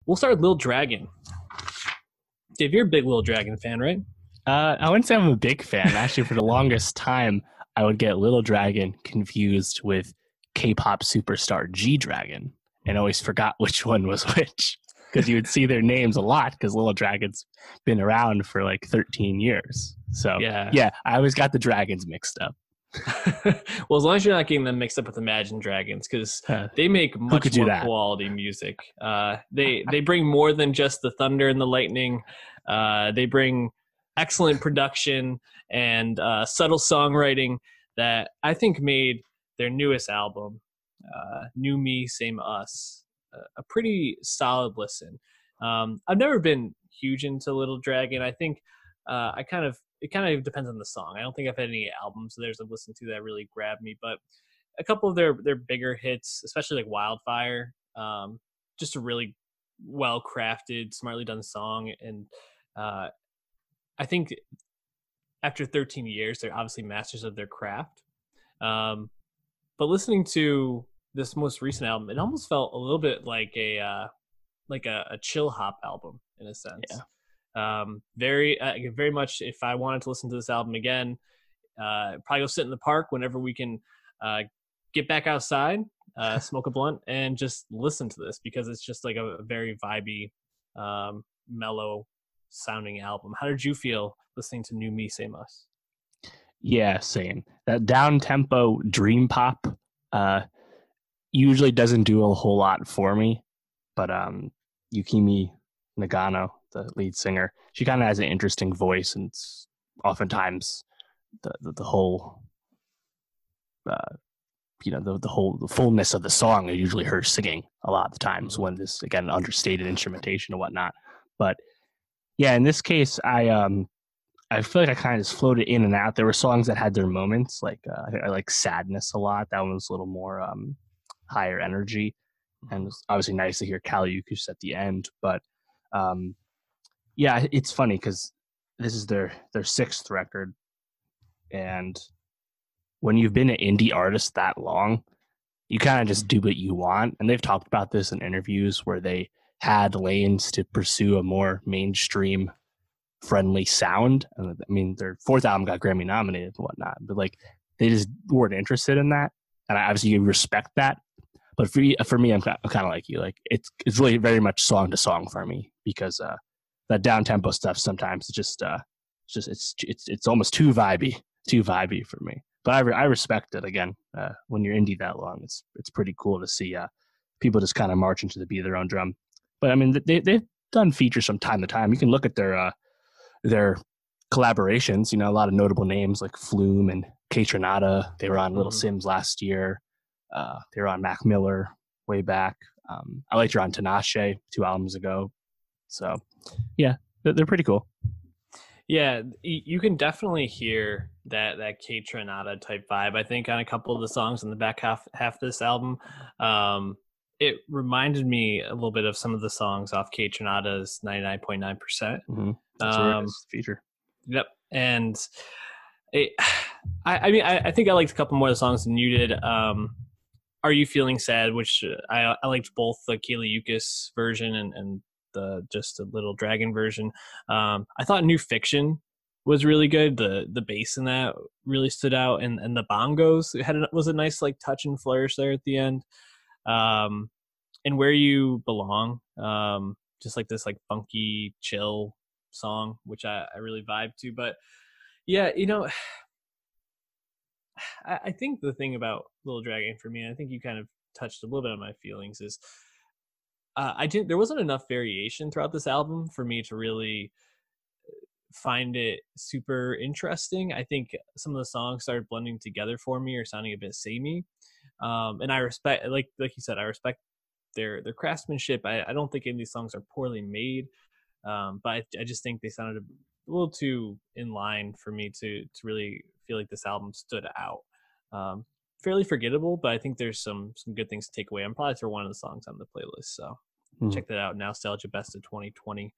We'll start with Lil Dragon. Dave, you're a big Lil Dragon fan, right? I wouldn't say I'm a big fan. Actually, for the longest time, I would get Little Dragon confused with K-pop superstar G Dragon, and always forgot which one was which because you would see their names a lot because Little Dragon's been around for like 13 years. So Yeah. yeah, I always got the dragons mixed up. Well, as long as you're not getting them mixed up with Imagine Dragons, because they make Who could much do more that? quality music. They bring more than just the thunder and the lightning. They bring excellent production and subtle songwriting that I think made their newest album, "New Me, Same Us," a pretty solid listen. I've never been huge into Little Dragon. I think I kind of it kind of depends on the song. I don't think I've had any albums theirs I've listened to that really grabbed me, but a couple of their bigger hits, especially like Wildfire, just a really well crafted, smartly done song. And uh, I think after 13 years, they're obviously masters of their craft. Um, but listening to this most recent album, it almost felt a little bit like a chill hop album in a Yeah. sense. Very much. If I wanted to listen to this album again, probably go sit in the park whenever we can get back outside, smoke a blunt, and just listen to this because it's just like a very vibey, mellow sounding album. How did you feel listening to New Me, Same Us? Yeah, same. That down tempo dream pop uh, usually doesn't do a whole lot for me, but Yukimi Nagano, the lead singer, she kind of has an interesting voice, and it's oftentimes the whole the fullness of the song is usually her singing a lot of the times when this again understated instrumentation and whatnot. But yeah, in this case, I feel like I kind of just floated in and out. There were songs that had their moments, like I like Sadness a lot. That one was a little more higher energy, and it's obviously nice to hear Kali Yuki's at the end. But um, yeah, it's funny because this is their sixth record, and when you've been an indie artist that long, you kind of just do what you want. And they've talked about this in interviews where they had lanes to pursue a more mainstream friendly sound. I mean, their fourth album got Grammy nominated and whatnot, but like they just weren't interested in that. And I obviously respect that. But for me, I'm kind of like you. Like it's really very much song to song for me because that down tempo stuff sometimes it's almost too vibey for me. But I respect it again. When you're indie that long, it's pretty cool to see people just kind of marching to the beat of their own drum. But I mean, they've done features from time to time. You can look at their collaborations. You know, a lot of notable names like Flume and Kate Renata. They were on Little Sims last year. They were on Mac Miller way back. I liked her on Tinashe 2 albums ago. So, yeah, they're pretty cool. Yeah, you can definitely hear that Kate Renata type vibe. I think on a couple of the songs in the back half of this album, it reminded me a little bit of some of the songs off Kate Renata's 99.9%. That's a nice feature. Yep, and it, I mean, I think I liked a couple more of the songs than you did. Are You Feeling Sad, which I liked both the Keely Yukis version and the just a Little Dragon version. I thought New Fiction was really good. The bass in that really stood out, and the bongos was a nice like touch and flourish there at the end. And Where You Belong, just like this like funky chill song, which I really vibe to. But yeah, I think the thing about Little Dragon for me, and I think you kind of touched a little bit on my feelings, is I didn't. There wasn't enough variation throughout this album for me to really find it super interesting. I think some of the songs started blending together for me or sounding a bit samey. And I respect, like you said, I respect their craftsmanship. I don't think any of these songs are poorly made, but I just think they sounded a little too in line for me to really feel like this album stood out. Um, Fairly forgettable, but I think there's some good things to take away. I'm probably throw one of the songs on the playlist, so check that out. Nowstalgia Best of 2020.